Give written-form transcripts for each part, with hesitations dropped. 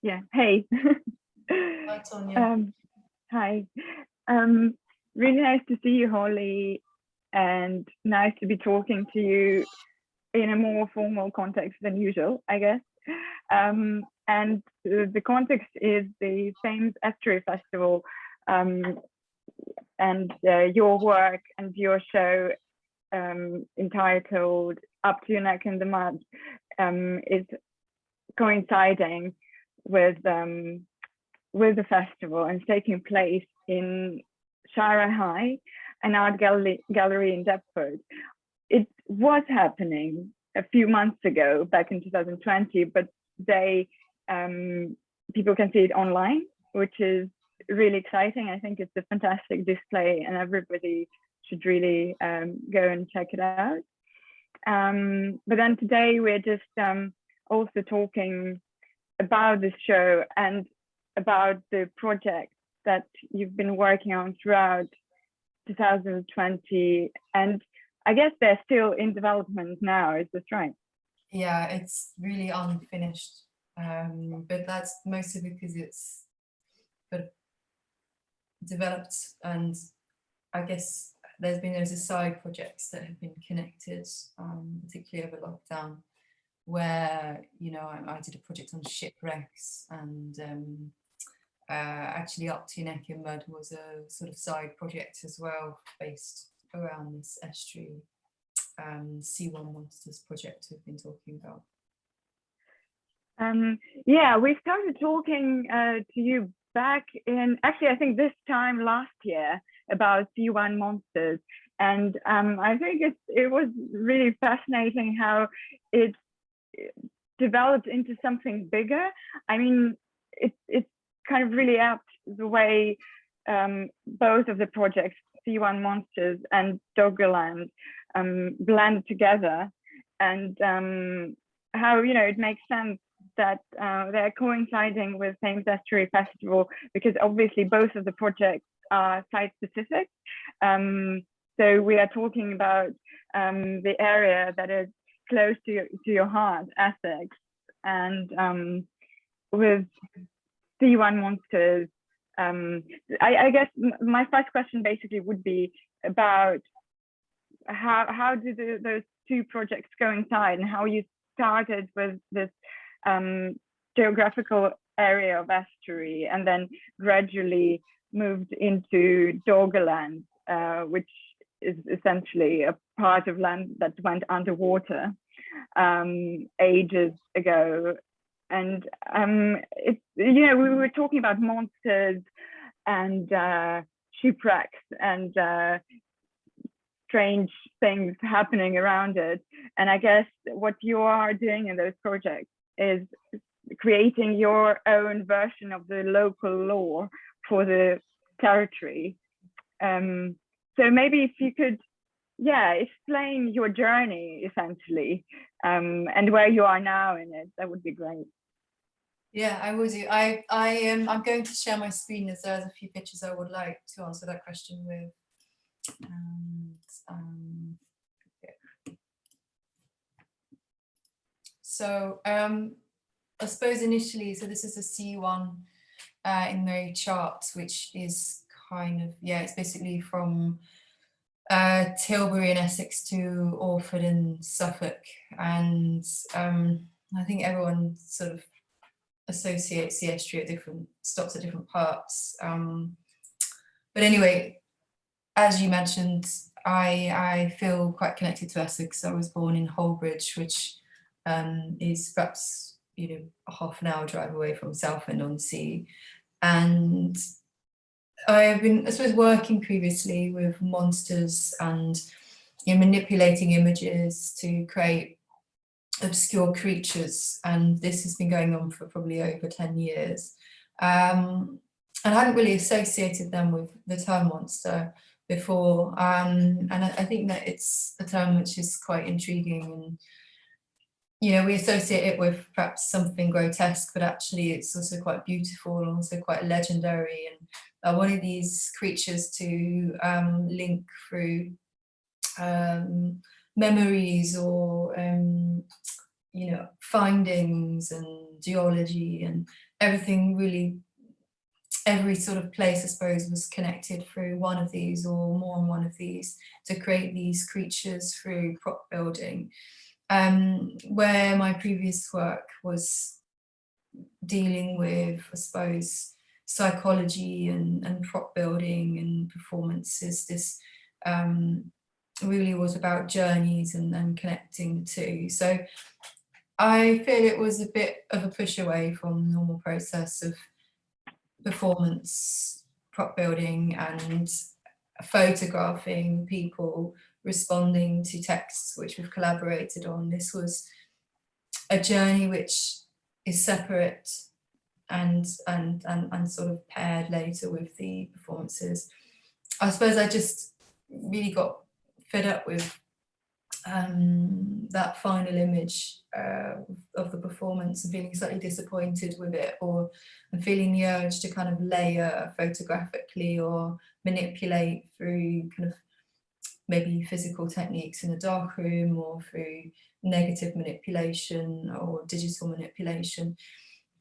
Yeah. Hey. Hi, Tonya. um, Hi. Um, Really nice to see you, Holly, and nice to be talking to you in a more formal context than usual, I guess. And the context is the famous Estuary Festival, um, and your work and your show entitled "Up to Your Neck in the Mud" is coinciding with the festival and taking place in Shara High, an art gallery in Deptford. It was happening a few months ago, back in 2020, but they people can see it online, which is really exciting. I think it's a fantastic display, and everybody should really go and check it out. But then today we're just also talking about this show and about the project that you've been working on throughout 2020, and I guess they're still in development now. Is this right? Yeah, it's really unfinished, but that's mostly because it's developed, and I guess there's a side projects that have been connected, particularly over lockdown, where I did a project on shipwrecks, and actually Up to Your Neck in Mud was a sort of side project as well, based around this estuary C1 Monsters project we've been talking about. Yeah, we started talking to you back in, actually, I think this time last year, about C1 Monsters. And I think it was really fascinating how it developed into something bigger. I mean, it's kind of really apt the way both of the projects, C1 Monsters and Doggerland, blend together, and how it makes sense that they're coinciding with Thames Estuary Festival, because obviously both of the projects are site specific. So we are talking about the area that is close to your heart, Essex, and with C1 Monsters. I guess my first question basically would be about how do those two projects coincide, and how you started with this geographical area of estuary and then gradually moved into Doggerland, which is essentially a part of land that went underwater ages ago. And we were talking about monsters and shipwrecks and strange things happening around it. And I guess what you are doing in those projects is creating your own version of the local law for the territory. So maybe if you could, explain your journey essentially, and where you are now in it, that would be great. Yeah, I will do. I'm going to share my screen, as there's a few pictures I would like to answer that question with. So I suppose initially, so this is a C1 in Mary chart, which is kind of, it's basically from Tilbury in Essex to Orford in Suffolk, and I think everyone sort of associates the estuary at different stops at different parts. But anyway, as you mentioned, I feel quite connected to Essex. I was born in Holbridge, which is perhaps a half an hour drive away from Southend-on-Sea, and I've been, I suppose, working previously with monsters and manipulating images to create obscure creatures, and this has been going on for probably over 10 years. And I hadn't really associated them with the term monster before, and I think that it's a term which is quite intriguing, and we associate it with perhaps something grotesque, but actually it's also quite beautiful and also quite legendary, and I wanted these creatures to link through memories or findings and geology and everything really, every sort of place, I suppose, was connected through one of these or more than one of these to create these creatures through prop building. Where my previous work was dealing with, I suppose, psychology and prop building and performances, this really was about journeys and connecting the two. So I feel it was a bit of a push away from the normal process of performance, prop building and photographing people responding to texts which we've collaborated on. This was a journey which is separate and sort of paired later with the performances. I suppose I just really got fed up with that final image of the performance and feeling slightly disappointed with it, or and feeling the urge to kind of layer photographically or manipulate through kind of maybe physical techniques in the darkroom or through negative manipulation or digital manipulation.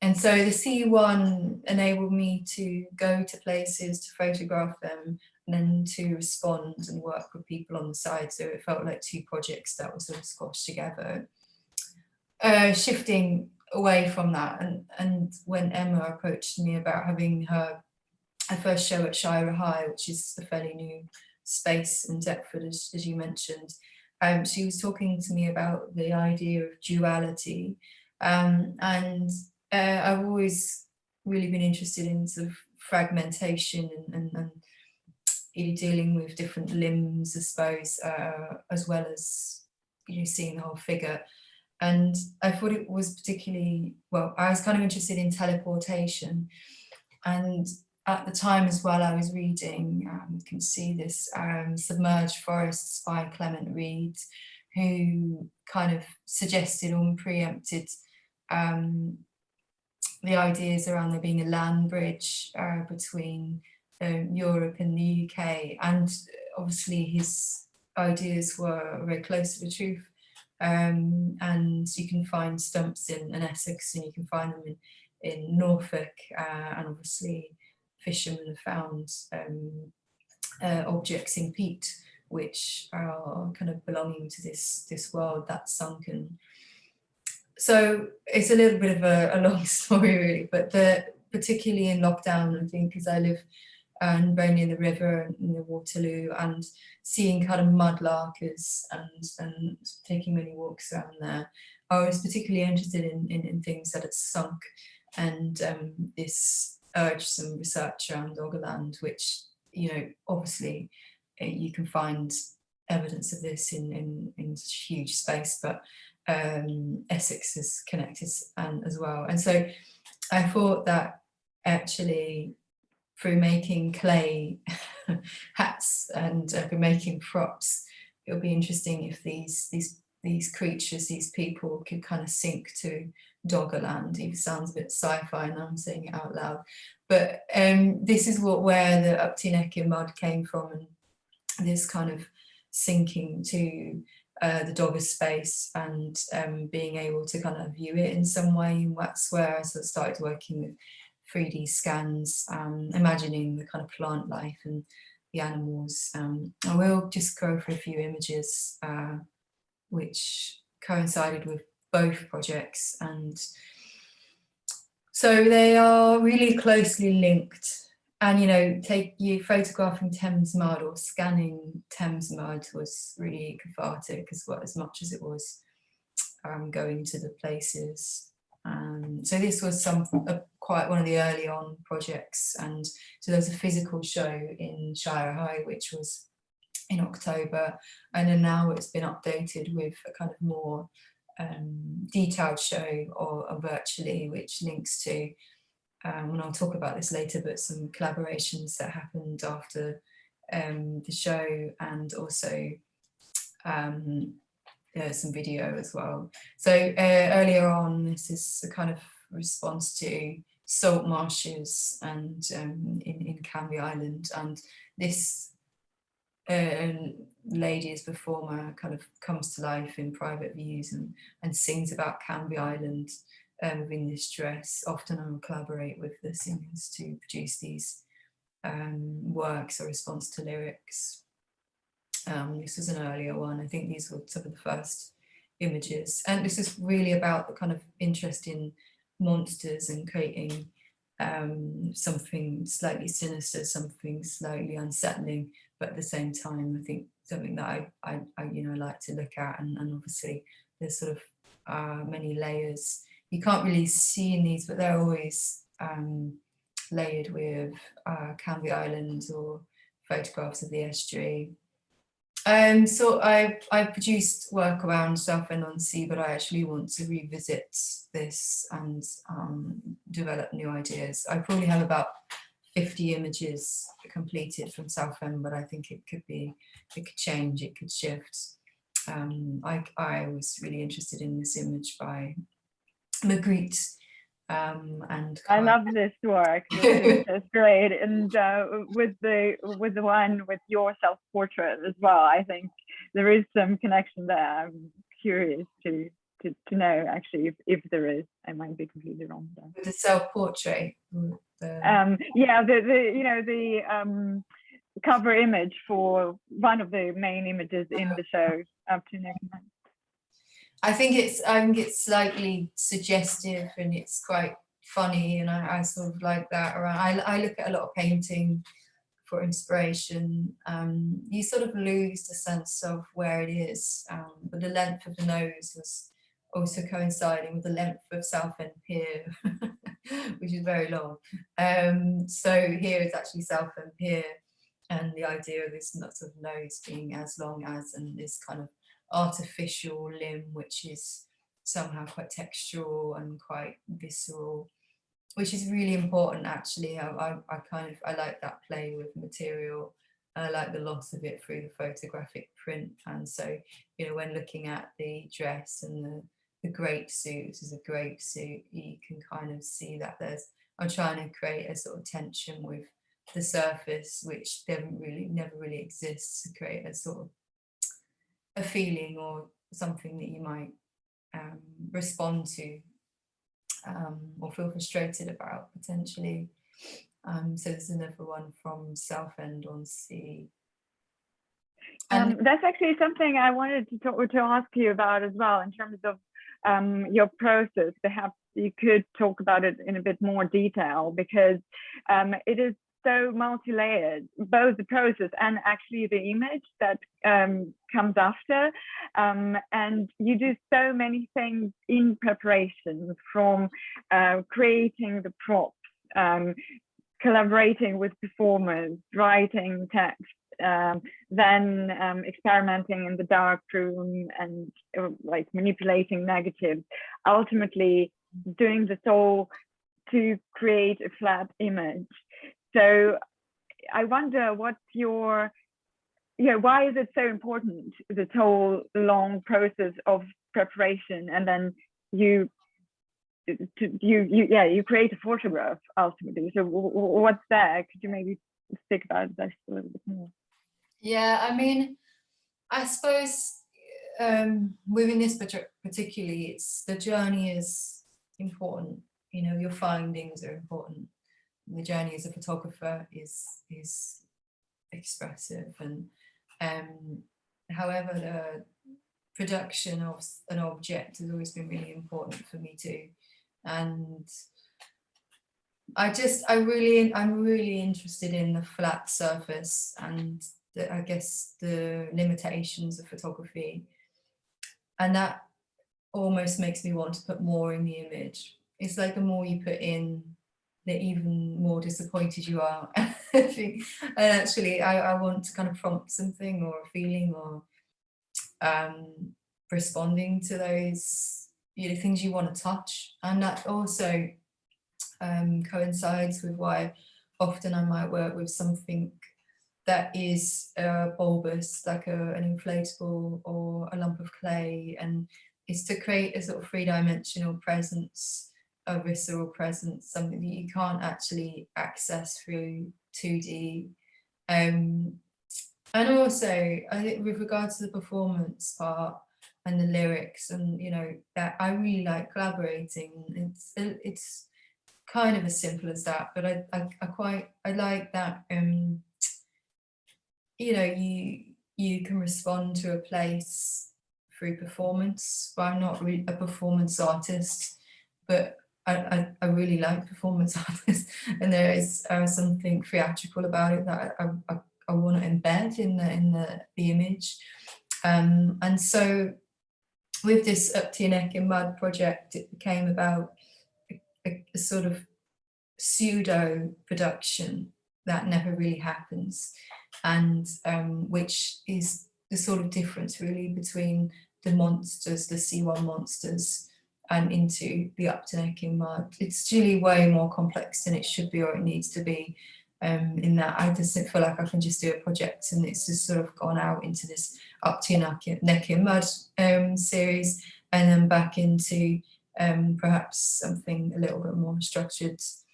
And so the C1 enabled me to go to places, to photograph them, and then to respond and work with people on the side. So it felt like two projects that were sort of squashed together. Shifting away from that, and when Emma approached me about having her first show at Shire High, which is a fairly new space in Deptford, as you mentioned, she was talking to me about the idea of duality, and I've always really been interested in sort of fragmentation and dealing with different limbs, I suppose, as well as seeing the whole figure. And I thought it was particularly, well, I was kind of interested in teleportation. And at the time as well, I was reading, you can see this, Submerged Forests by Clement Reid, who kind of suggested or preempted the ideas around there being a land bridge between Europe and the UK. And obviously his ideas were very close to the truth. And you can find stumps in Essex, and you can find them in Norfolk, and obviously fishermen have found objects in peat which are kind of belonging to this world that's sunken. So it's a little bit of a long story really, but particularly in lockdown, I think, because I live very near the river and near Waterloo, and seeing kind of mudlarkers and taking many walks around there, I was particularly interested in things that had sunk, and this urged some research around Doggerland, which, obviously you can find evidence of this in huge space, but Essex is connected as well. And so I thought that actually through making clay hats and through making props, it would be interesting if these creatures, these people, could kind of sink to Doggerland. It sounds a bit sci-fi now I'm saying it out loud, but this is where the Upteenecke mud came from, and this kind of sinking to the Dogger space, and being able to kind of view it in some way in Wechsler. I sort of started working with 3D scans, imagining the kind of plant life and the animals. I will just go for a few images which coincided with both projects, and so they are really closely linked. And photographing Thames mud or scanning Thames mud was really cathartic as much as it was going to the places. So this was quite one of the early on projects, and so there's a physical show in Shire High which was in October, and then now it's been updated with a kind of more detailed show or virtually, which links to, and I'll talk about this later, but some collaborations that happened after the show, and also some video as well. So earlier on, this is a kind of response to salt marshes and in Canvey Island, and this lady as performer kind of comes to life in private views and sings about Canvey Island within this dress. Often I will collaborate with the singers to produce these works or response to lyrics. This was an earlier one. I think these were some of the first images, and this is really about the kind of interest in monsters and creating something slightly sinister, something slightly unsettling, but at the same time I think something that I like to look at, and obviously there's sort of many layers you can't really see in these, but they're always layered with Canvey Island or photographs of the estuary. So I produced work around Southend-on-Sea, but I actually want to revisit this and develop new ideas. I probably have about 50 images completed from Southend, but I think it could change, it could shift. I was really interested in this image by Magritte. And I love this work. It's great, and with the one with your self-portrait as well, I think there is some connection there. I'm curious to know actually if there is. I might be completely wrong there. With the self-portrait. Yeah, the cover image for one of the main images in the show, Up to Naked Man. I think it's slightly suggestive and it's quite funny, and I sort of like that around. I look at a lot of painting for inspiration. You sort of lose the sense of where it is, but the length of the nose was also coinciding with the length of Southend Pier, which is very long. So here is actually Southend Pier, and the idea of this sort of nose being as long as, and this kind of artificial limb, which is somehow quite textural and quite visceral, which is really important actually. I like that play with material. I like the loss of it through the photographic print. And so, when looking at the dress and the grape suit, this is a grape suit, you can kind of see that I'm trying to create a sort of tension with the surface, which never really exists, to create a sort of a feeling or something that you might respond to or feel frustrated about potentially. So there's another one from Southend-on-Sea. That's actually something I wanted to ask you about as well, in terms of your process. Perhaps you could talk about it in a bit more detail, because it is so multi-layered, both the process and actually the image that comes after, and you do so many things in preparation, from creating the props, collaborating with performers, writing text, then experimenting in the dark room and like manipulating negatives, ultimately doing this all to create a flat image. So I wonder what's why is it so important, this whole long process of preparation, and then you create a photograph ultimately. So what's there? Could you maybe speak about that a little bit more? Yeah, I mean, I suppose within this particularly, the journey is important. Your findings are important. The journey as a photographer is expressive, and however, the production of an object has always been really important for me too. And I'm really interested in the flat surface and I guess the limitations of photography, and that almost makes me want to put more in the image. It's like the more you put in, the even more disappointed you are. And actually I want to kind of prompt something or a feeling, or responding to those things you want to touch. And that also coincides with why often I might work with something that is bulbous, like an inflatable or a lump of clay, and it's to create a sort of three-dimensional presence, a visceral presence, something that you can't actually access through 2D. And also, I think with regards to the performance part, and the lyrics, and that I really like collaborating. It's kind of as simple as that, but I like that. You can respond to a place through performance. But I'm not really a performance artist, but I really like performance artists, and there is something theatrical about it that I want to embed in the image. And so with this Up to Your Neck in Mud project, it became about a sort of pseudo production that never really happens, and which is the sort of difference really between the monsters, the C1 monsters, and into the Up to Neck in Mud. It's really way more complex than it should be or it needs to be. In that I just feel like I can just do a project, and it's just sort of gone out into this Up to Your Neck in Mud series, and then back into perhaps something a little bit more structured. So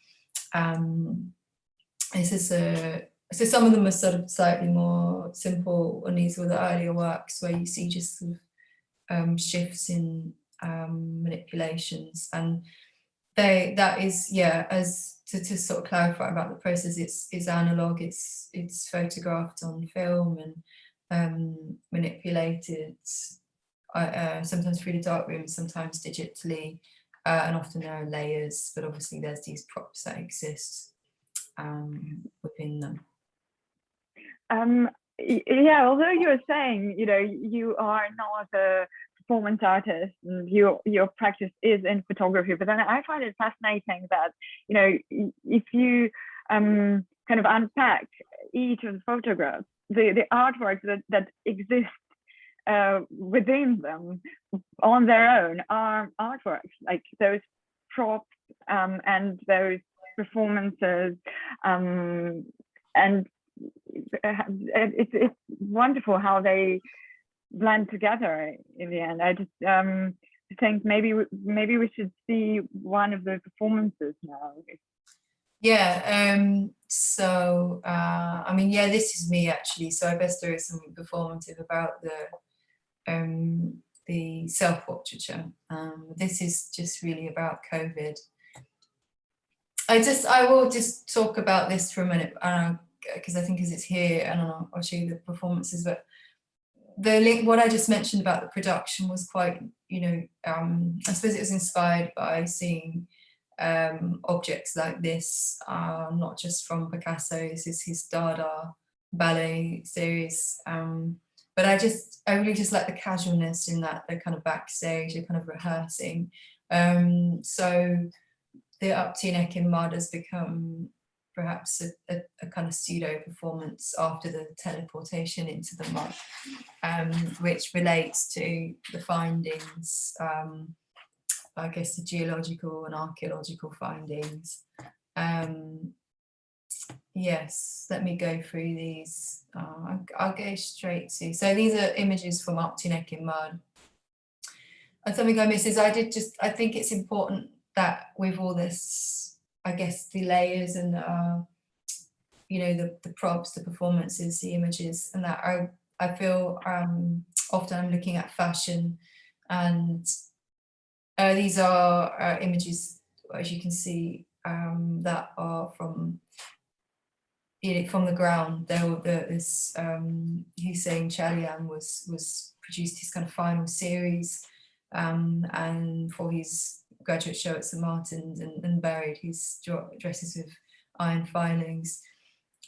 some of them are sort of slightly more simple, and these were the earlier works where you see just sort of shifts in manipulations, and that is, as to sort of clarify about the process, it's analog, it's photographed on film and manipulated, sometimes through the darkroom, sometimes digitally, and often there are layers, but obviously there's these props that exist within them. Yeah, although you're saying, you are not a performance artist and your practice is in photography, but then I find it fascinating that, if you kind of unpack each of the photographs, the artworks that exist within them on their own are artworks, like those props and those performances, and it's wonderful how they blend together in the end. I just think maybe we should see one of the performances now. So I mean, this is me actually, so I guess there is something performative about the self-portraiture. This is just really about COVID. I will just talk about this for a minute, because I think as it's here, and I'll show you the performances, but the link, what I just mentioned about the production was quite, I suppose it was inspired by seeing objects like this, not just from Picasso. This is his Dada ballet series, but I really just like the casualness in that, the kind of backstage, the kind of rehearsing. So the Up to Your Neck in Mud has become perhaps a kind of pseudo performance after the teleportation into the mud, which relates to the findings, I guess the geological and archaeological findings. Yes, let me go through these. I'll go straight to, so these are images from Up to Your Neck in Mud. And something I miss is I think it's important that with all this, I guess the layers and the props, the performances, the images, and that I feel often I'm looking at fashion, and these are images, as you can see, that are from the ground. This Hussein Chalian was produced his kind of final series, and for his graduate show at St Martin's, and buried his dresses with iron filings.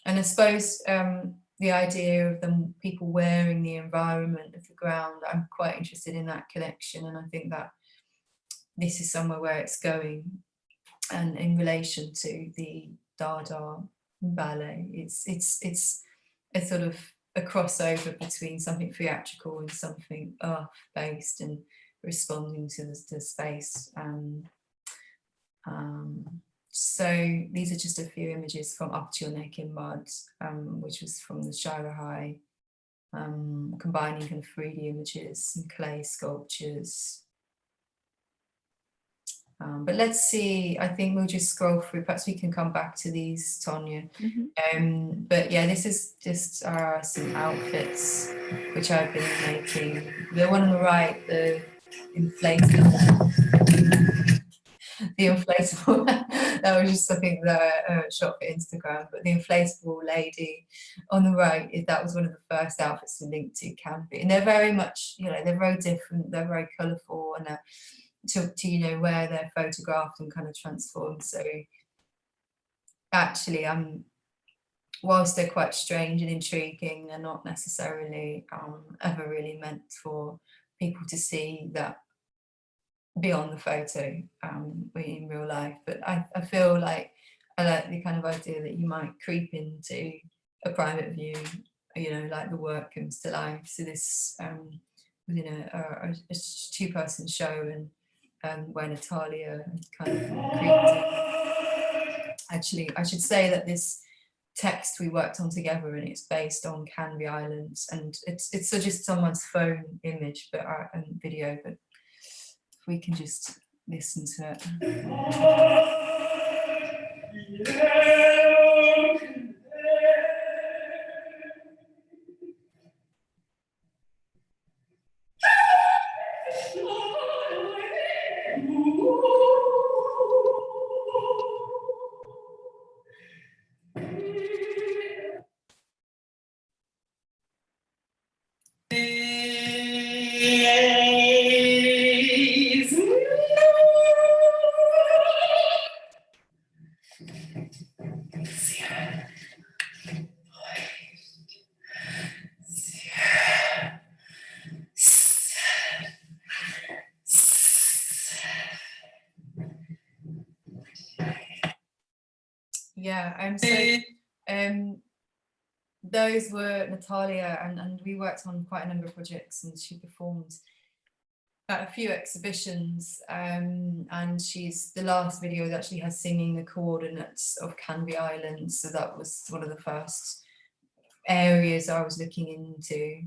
And I suppose the idea of them, people wearing the environment of the ground, I'm quite interested in that connection, and I think that this is somewhere where it's going. And in relation to the Dada ballet, it's a sort of a crossover between something theatrical and something earth-based and responding to the space. So these are just a few images from Up to Your Neck in Mud, which was from the Shira High, combining kind of 3D images and clay sculptures. But let's see, I think we'll just scroll through. Perhaps we can come back to these, Tonya. But yeah, this is just some outfits which I've been making. The one on the right, the inflatable, that was just something that I shot for Instagram, but the inflatable lady on the right, that was one of the first outfits to link to Canvy. And they're very much, you know, they're very different, they're very colourful, and to you know, where they're photographed and kind of transformed. So actually, whilst they're quite strange and intriguing, they're not necessarily ever really meant for people to see that beyond the photo in real life. But I feel like I like the kind of idea that you might creep into a private view, you know, like the work comes to life. So this within a two-person show, and where Natalia kind of creeped in. Actually, I should say that this text we worked on together, and it's based on Canvey Islands, and it's just someone's phone image, but and video. But if we can just listen to it. Yeah, so those were Natalia, and we worked on quite a number of projects, and she performed at a few exhibitions, and she's, the last video that actually has singing the coordinates of Canvey Islands, so that was one of the first areas I was looking into.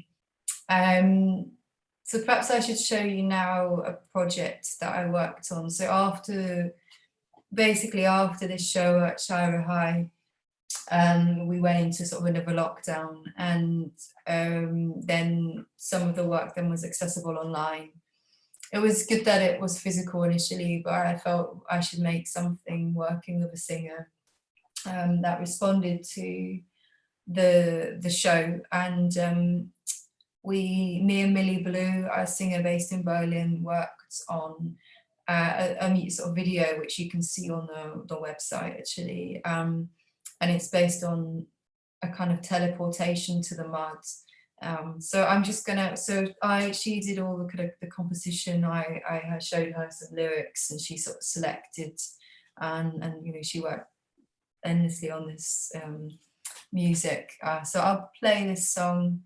So perhaps I should show you now a project that I worked on. So basically after this show at Shira High, we went into sort of another lockdown, and then some of the work then was accessible online. It was good that it was physical initially, but I felt I should make something working with a singer that responded to the show. And me and Millie Blue, a singer based in Berlin, worked on a sort of video which you can see on the website actually, and it's based on a kind of teleportation to the mud. So I'm just gonna, she did all the kind of the composition. I showed her some lyrics, and she sort of selected, and you know, she worked endlessly on this music. So I'll play this song.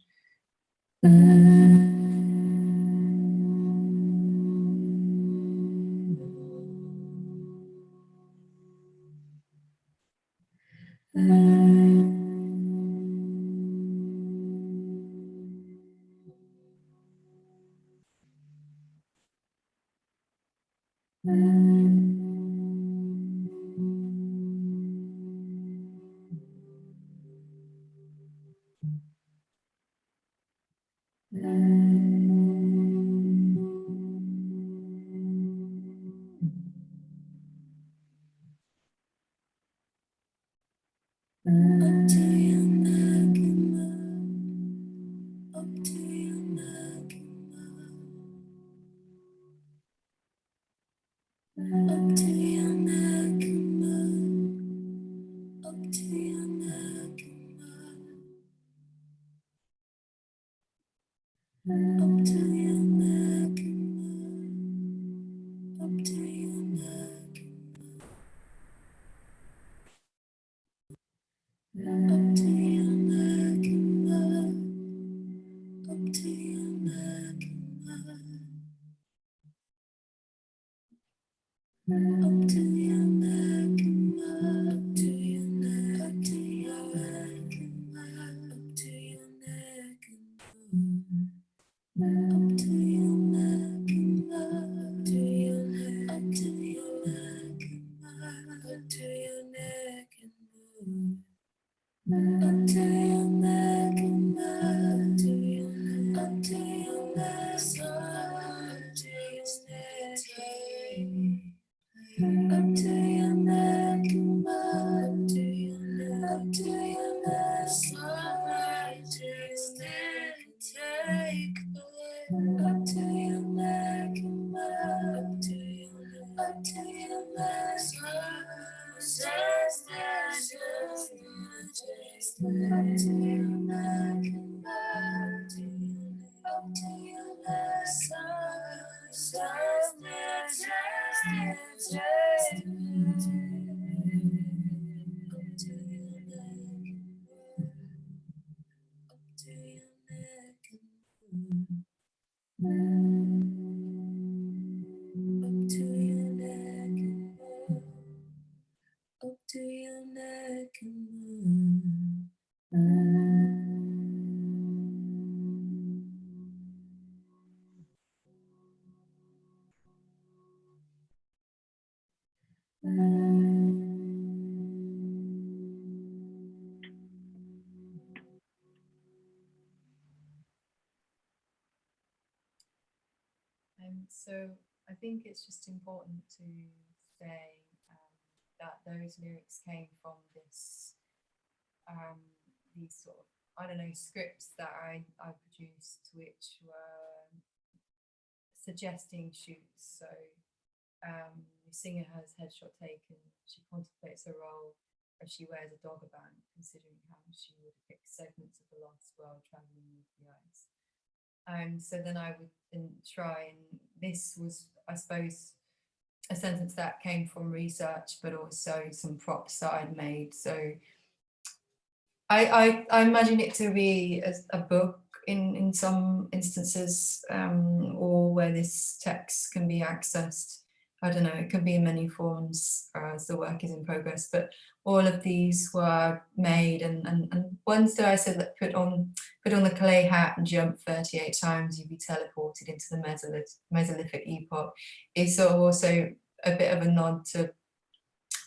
So I think it's just important to say that those lyrics came from these sort of, I don't know, scripts that I produced, which were suggesting shoots. So the singer has headshot taken, she contemplates a role, or she wears a dogger band, considering how she would pick segments of the lost world traveling with the ice. So then I would try, and this was, I suppose, a sentence that came from research, but also some props that I'd made. So I imagine it to be a book in some instances, or where this text can be accessed. I don't know, it could be in many forms as the work is in progress, but all of these were made, and once that I said that put on the clay hat and jump 38 times, you'd be teleported into the Mesolithic epoch, is sort of also a bit of a nod to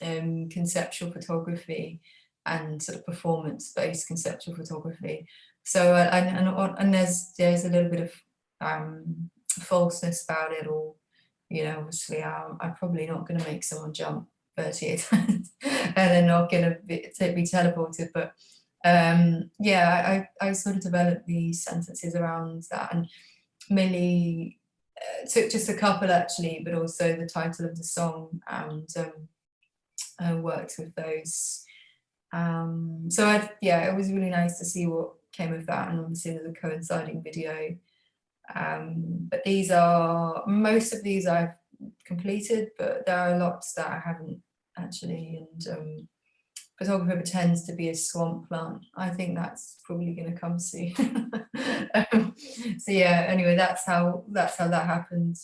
conceptual photography and sort of performance-based conceptual photography. So and there's a little bit of falseness about it, or obviously I'm probably not going to make someone jump 38 times and they're not going to be teleported, but yeah, I sort of developed these sentences around that, and Millie took just a couple actually, but also the title of the song, and worked with those. So it was really nice to see what came of that, and obviously there's a coinciding video. But most of these I've completed, but there are lots that I haven't actually, and photographer tends to be a swamp plant. I think that's probably going to come soon. So yeah, anyway, that's how that happened.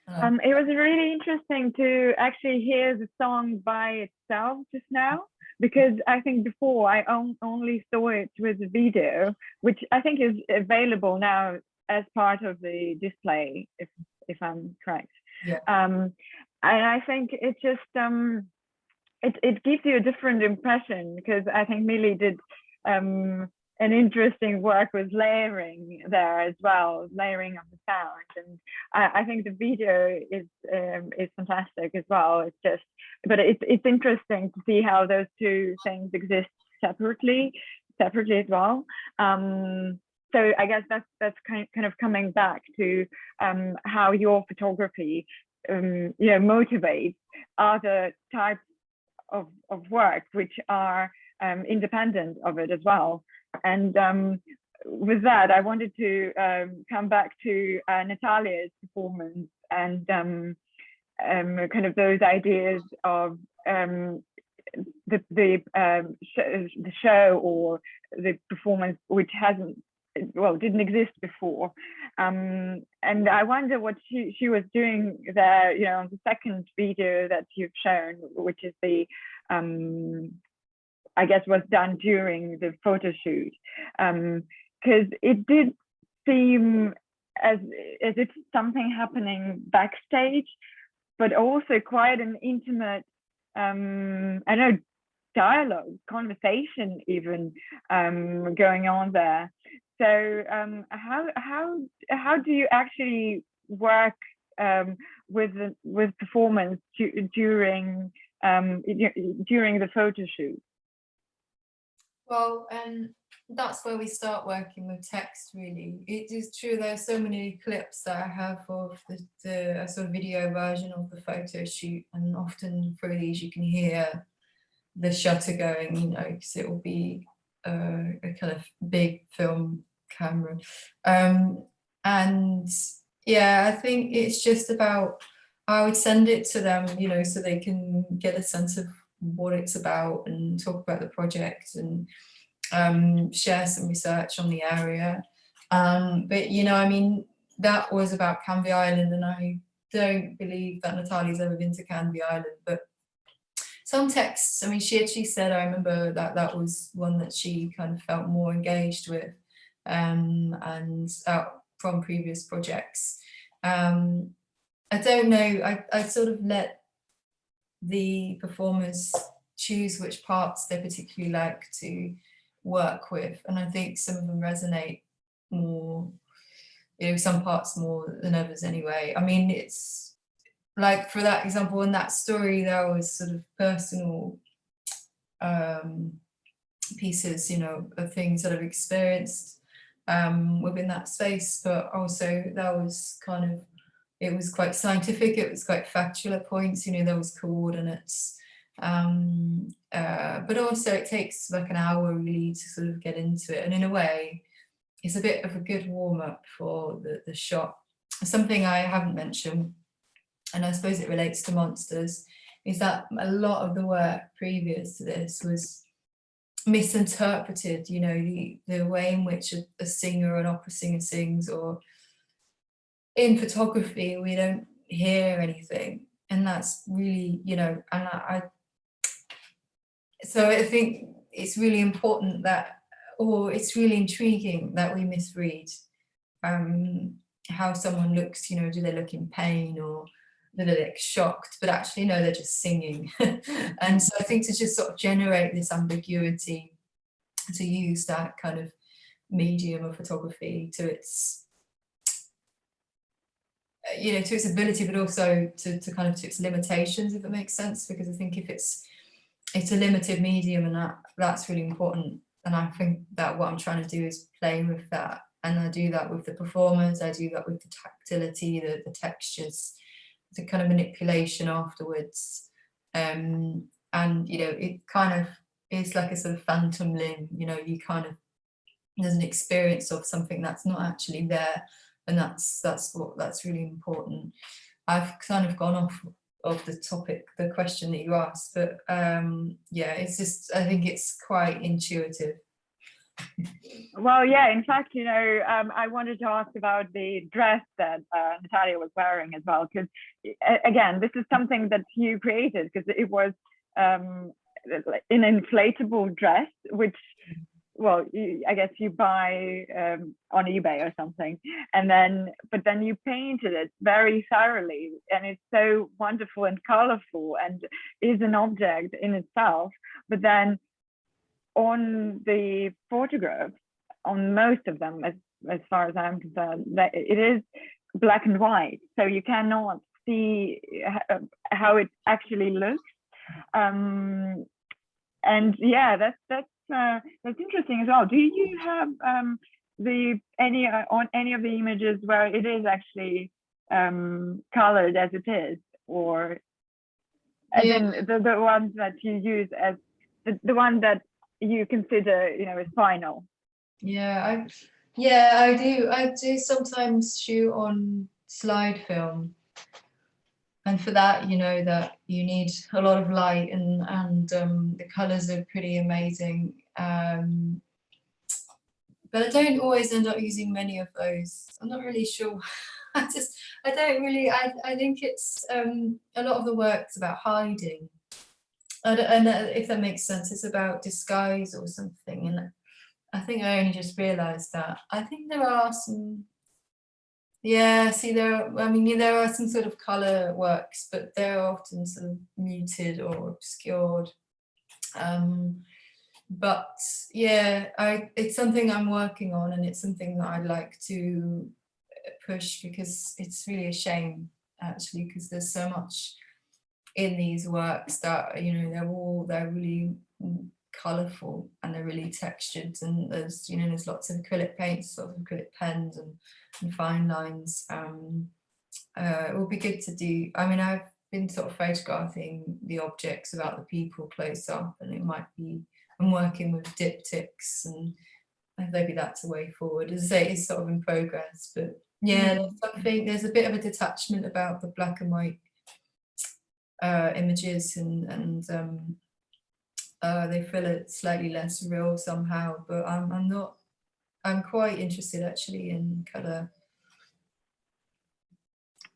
It was really interesting to actually hear the song by itself just now, because I think before I only saw it with the video, which I think is available now as part of the display, if I'm correct. Yeah. And I think it just it gives you a different impression, because I think Millie did an interesting work with layering there as well, layering of the sound, and I think the video is fantastic as well. But it's interesting to see how those two things exist separately as well. So I guess that's kind of coming back to how your photography motivates other types of work which are independent of it as well. And with that, I wanted to come back to Natalia's performance, and kind of those ideas of the show or the performance, which didn't exist before. And I wonder what she was doing there, on the second video that you've shown, which is the I guess was done during the photo shoot, because it did seem as if something happening backstage, but also quite an intimate, dialogue, conversation even going on there. So how do you actually work with performance during the photo shoot? Well, that's where we start working with text, really. It is true, there are so many clips that I have of the sort of video version of the photo shoot, and often through these you can hear the shutter going, because it will be a kind of big film camera. And yeah, I think it's just about, I would send it to them, so they can get a sense of what it's about and talk about the project, and share some research on the area. But that was about Canvey Island, and I don't believe that Natalia's ever been to Canvey Island, but some texts, she actually said, I remember that was one that she kind of felt more engaged with, and from previous projects. I don't know, I sort of let the performers choose which parts they particularly like to work with, and I think some of them resonate more some parts more than others anyway. I mean, it's like, for that example, in that story, there was sort of personal pieces, of things that I've experienced within that space, but also that was it was quite scientific, it was quite factual at points, there was coordinates, but also it takes like an hour really to sort of get into it, and in a way it's a bit of a good warm-up for the shot. Something I haven't mentioned, and I suppose it relates to monsters, is that a lot of the work previous to this was misinterpreted, the way in which a singer, an opera singer sings, or in photography we don't hear anything, and that's really, and so I think it's really important that, or it's really intriguing that we misread how someone looks, do they look in pain, or do they look shocked, but actually no, they're just singing. And so I think to just sort of generate this ambiguity, to use that kind of medium of photography to its to its ability, but also to its limitations, if it makes sense, because I think if it's a limited medium, and that's really important. And I think that what I'm trying to do is play with that, and I do that with the performers, I do that with the tactility, the textures, the kind of manipulation afterwards, and it kind of is like a sort of phantom limb, you kind of, there's an experience of something that's not actually there, and that's really important. I've kind of gone off of the topic, the question that you asked, but yeah, it's just, I think it's quite intuitive. Well, yeah, in fact, I wanted to ask about the dress that Natalia was wearing as well, because again, this is something that you created, because it was an inflatable dress, which, well, I guess you buy on eBay or something, but then you painted it very thoroughly, and it's so wonderful and colorful, and is an object in itself. But then on the photographs, on most of them, as far as I'm concerned, that it is black and white, so you cannot see how it actually looks. And yeah, that's interesting as well. Do you have on any of the images where it is actually colored as it is, or as in the ones that you use as the one that you consider is final? I do sometimes shoot on slide film, and for that, that you need a lot of light, and the colors are pretty amazing, but I don't always end up using many of those. I'm not really sure. I think it's a lot of the work's about hiding, and if that makes sense, it's about disguise or something. And I think I only just realized that. I think there are some, there are some sort of color works, but they're often sort of muted or obscured. But yeah, it's something I'm working on, and it's something that I'd like to push, because it's really a shame, actually, because there's so much in these works that they're really colorful, and they're really textured, and there's lots of acrylic paints, lots of acrylic pens, and fine lines. It would be good to do. I mean, I've been sort of photographing the objects without the people close up, and it might be, I'm working with diptychs, and maybe that's a way forward. As I say, it's sort of in progress, but yeah, there's a bit of a detachment about the black and white images, and they feel it slightly less real somehow, but I'm quite interested actually in colour,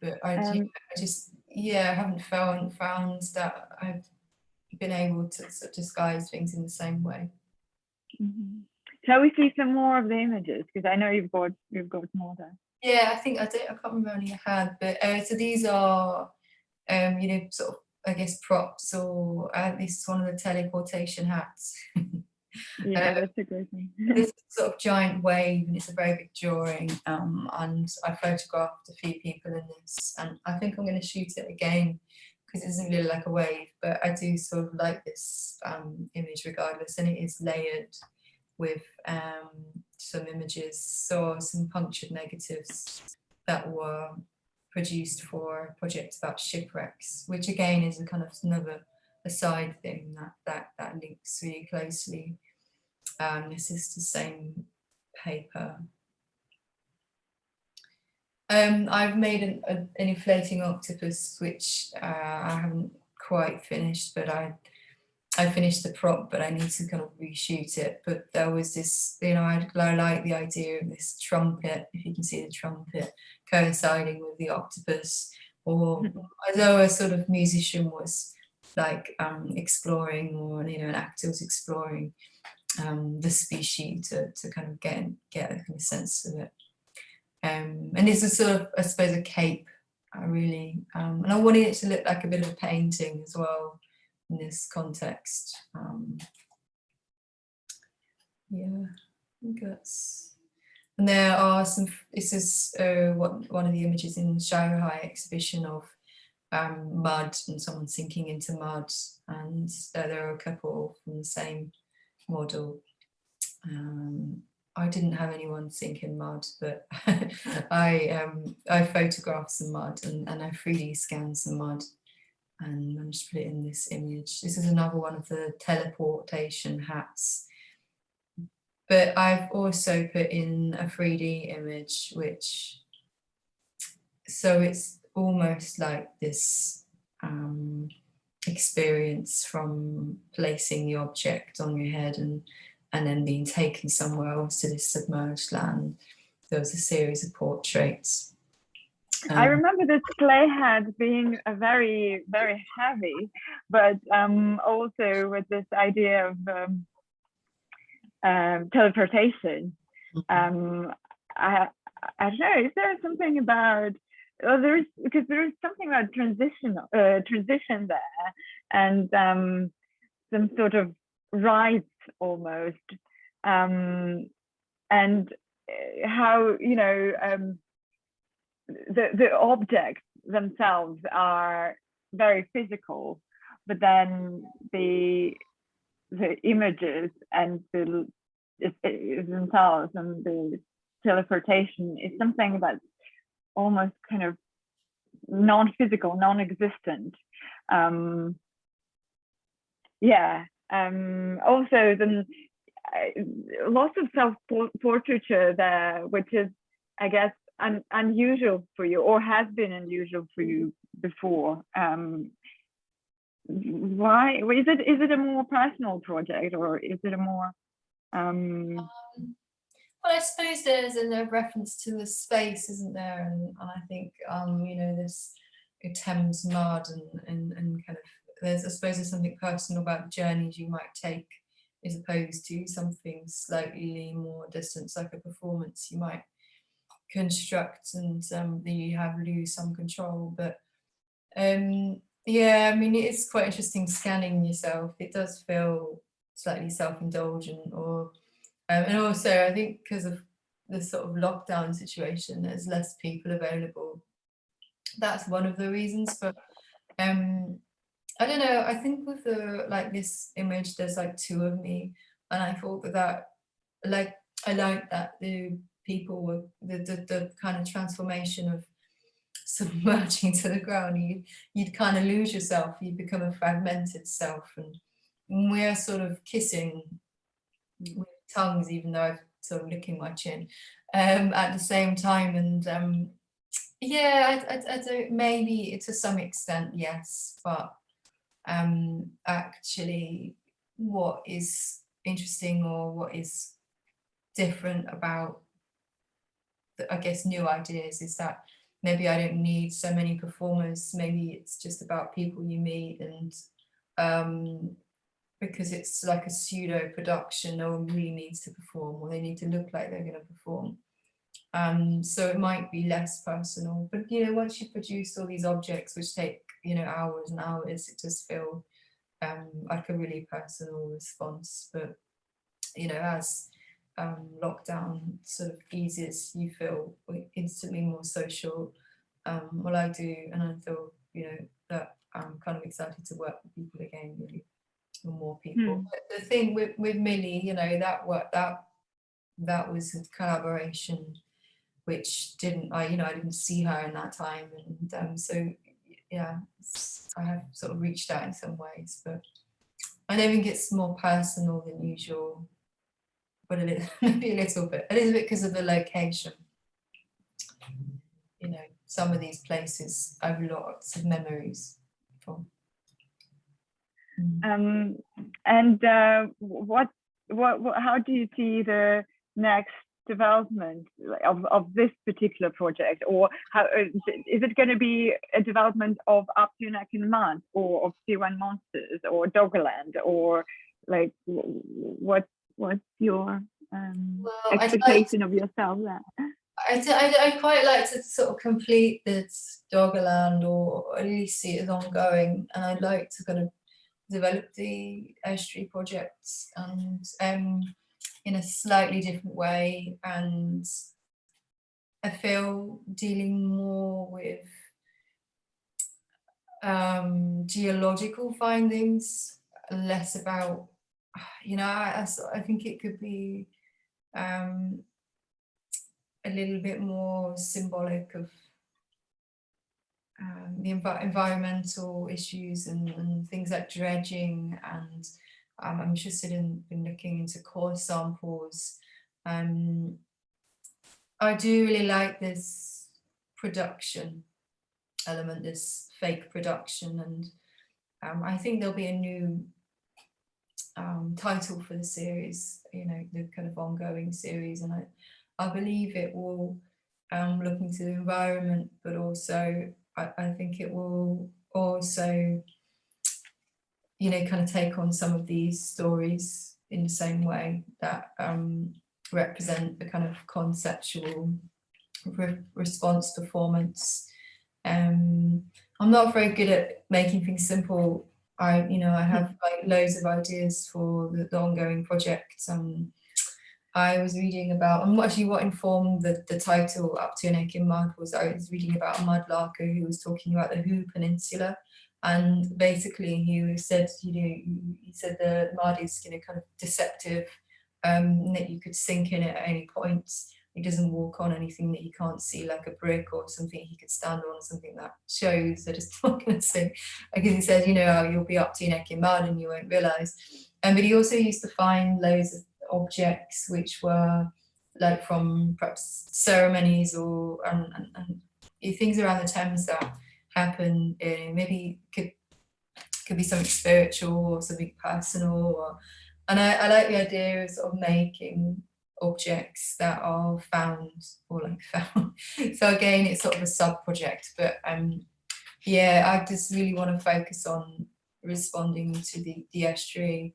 but I haven't found that I've been able to sort of disguise things in the same way. Mm-hmm. Shall we see some more of the images, because I know you've got more there? Yeah, I can't remember how many I had, but so these are sort of, I guess, props, or this is one of the teleportation hats. Yeah, that's a great thing. This sort of giant wave, and it's a very big drawing, and I photographed a few people in this, and I think I'm going to shoot it again because it doesn't really like a wave, but I do sort of like this image regardless, and it is layered with some images, so some punctured negatives that were produced for a project about shipwrecks, which again is a kind of another side thing that links really closely. This is the same paper. I've made an inflating octopus, which I haven't quite finished, but I finished the prop, but I need to kind of reshoot it. But there was this, I like the idea of this trumpet, if you can see the trumpet, coinciding with the octopus, or although a sort of musician was like exploring, or an actor was exploring the species to kind of get a kind of sense of it. And it's a sort of, I suppose, a cape, really. And I wanted it to look like a bit of a painting as well in this context. Yeah, I think that's. And there are some, this is one of the images in the Shanghai exhibition of mud and someone sinking into mud, and there are a couple from the same model. I didn't have anyone sink in mud, but I photographed some mud and I 3D scanned some mud and managed to put it in this image. This is another one of the teleportation hats. But I've also put in a 3D image, which, so it's almost like this experience from placing the object on your head and then being taken somewhere else to this submerged land. There was a series of portraits. I remember this clay hat being a very, very heavy, but also with this idea of teleportation. I don't know, is there something about, because there's something about transition there, and some sort of rites almost, and how the objects themselves are very physical, but then the images and the themselves and the teleportation is something that's almost kind of non-physical, non-existent. Also, then lots of self-portraiture there, which is, I guess, unusual for you, or has been unusual for you before. Why is it a more personal project, or is it a more well, I suppose there's a reference to the space, isn't there? And I think there's Thames mud and kind of, I suppose there's something personal about journeys you might take, as opposed to something slightly more distant, like a performance you might construct and you lose some control. But yeah, I mean, it is quite interesting scanning yourself. It does feel slightly self-indulgent, or and also I think because of the sort of lockdown situation, there's less people available. That's one of the reasons. But I don't know, I think with this image, there's like two of me, and I thought that I like that the people were the kind of transformation of submerging to the ground. You'd kind of lose yourself, you'd become a fragmented self, and we're sort of kissing with tongues, even though I'm sort of licking my chin at the same time. And yeah, I don't, maybe to some extent, yes, but actually what is interesting, or what is different about I guess new ideas, is that maybe I don't need so many performers. Maybe it's just about people you meet, and because it's like a pseudo production, no one really needs to perform, or they need to look like they're going to perform. So it might be less personal, but once you produce all these objects which take hours and hours, it does feel like a really personal response. But as lockdown sort of eases, you feel instantly more social. Well, I do, and I feel, that I'm kind of excited to work with people again, really, with more people. But the thing with Millie, that was a collaboration which I didn't see her in that time, and so yeah, I have sort of reached out in some ways, but I don't think it's more personal than usual, but maybe a little bit because of the location. Some of these places I have lots of memories from. And what how do you see the next development of this particular project, or how is it going to be a development of Up to Neck in Mud, or of C1 Monsters, or Doggerland, or like what's your expectation of yourself there? I quite like to sort of complete this Doggerland, or at least see it as ongoing, and I'd like to kind of develop the Estuary projects and in a slightly different way, and I feel dealing more with geological findings, less about, I think it could be a little bit more symbolic of the environmental issues and things like dredging, and I'm interested in looking into core samples. I do really like this production element, this fake production, and I think there'll be a new title for the series, the kind of ongoing series, and I believe it will look into the environment, but also I think it will also, kind of take on some of these stories in the same way that represent the kind of conceptual response performance. I'm not very good at making things simple. I have like loads of ideas for the ongoing project. I was reading about, and actually what informed the title Up to Neck in Mud was I was reading about a mudlarker who was talking about the Hoo Peninsula, and basically he said, he said the mud is kind of deceptive, that you could sink in it at any point. He doesn't walk on anything that he can't see, like a brick or something he could stand on, something that shows that it's not going to sink. Because he said, you'll be up to your neck in mud and you won't realise. But he also used to find loads of objects which were like from perhaps ceremonies or and things around the Thames that happen. Maybe could be something spiritual or something personal, and I like the idea of sort of making objects that are found or like found. So again, it's sort of a sub project, but I just really want to focus on responding to the estuary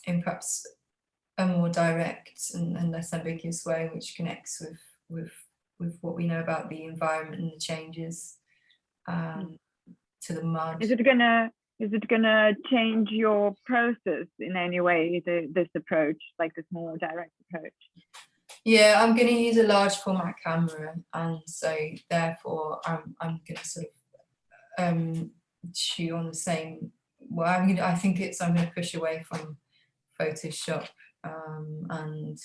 in perhaps a more direct and less ambiguous way, which connects with what we know about the environment and the changes to the mud. Is it gonna change your process in any way, this approach, like this more direct approach? Yeah, I'm going to use a large format camera, and so therefore I'm going to sort of shoot on the same. Well, I'm going to push away from Photoshop, and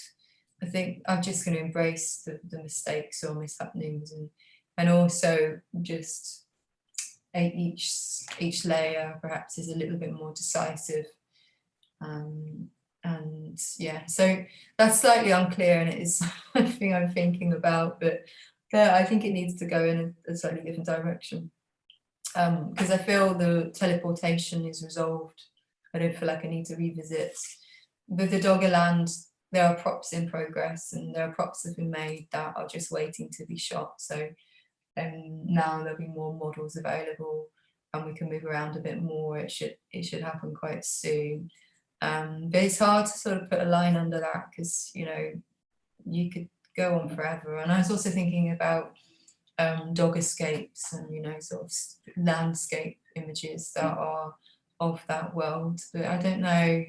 I think I'm just going to embrace the mistakes or mishappenings, and also just each layer perhaps is a little bit more decisive, and yeah, so that's slightly unclear, and it is something I'm thinking about, but I think it needs to go in a slightly different direction, because I feel the teleportation is resolved. I don't feel like I need to revisit. With the Doggerland, there are props in progress, and there are props that have been made that are just waiting to be shot. So now there'll be more models available, and we can move around a bit more. It should happen quite soon. But it's hard to sort of put a line under that, because you could go on forever. And I was also thinking about dog escapes and sort of landscape images that are of that world. But I don't know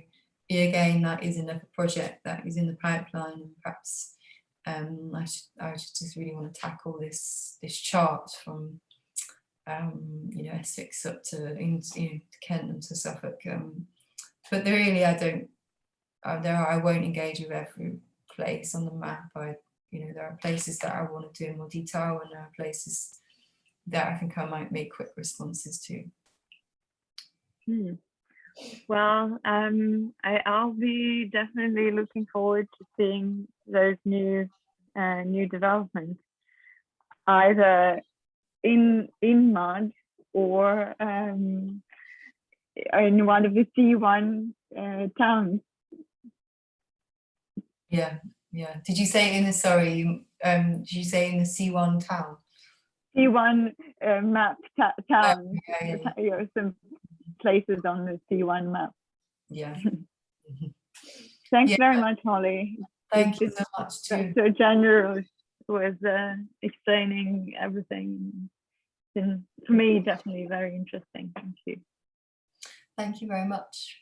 again, that is another project that is in the pipeline, and perhaps I just really want to tackle this chart from Essex up to Kent and to Suffolk. But really, I won't engage with every place on the map. There are places that I want to do in more detail, and there are places that I think I might make quick responses to. Well, I'll be definitely looking forward to seeing those new developments, either in mud or in one of the C1 towns. Yeah. Did you say in the did you say in the C1 town? C1 map town. Yeah. Some places on the C1 map. Yeah. Thanks very much, Holly. Thank you so much too. So generous with explaining everything. It's been, for me, definitely very interesting. Thank you. Thank you very much.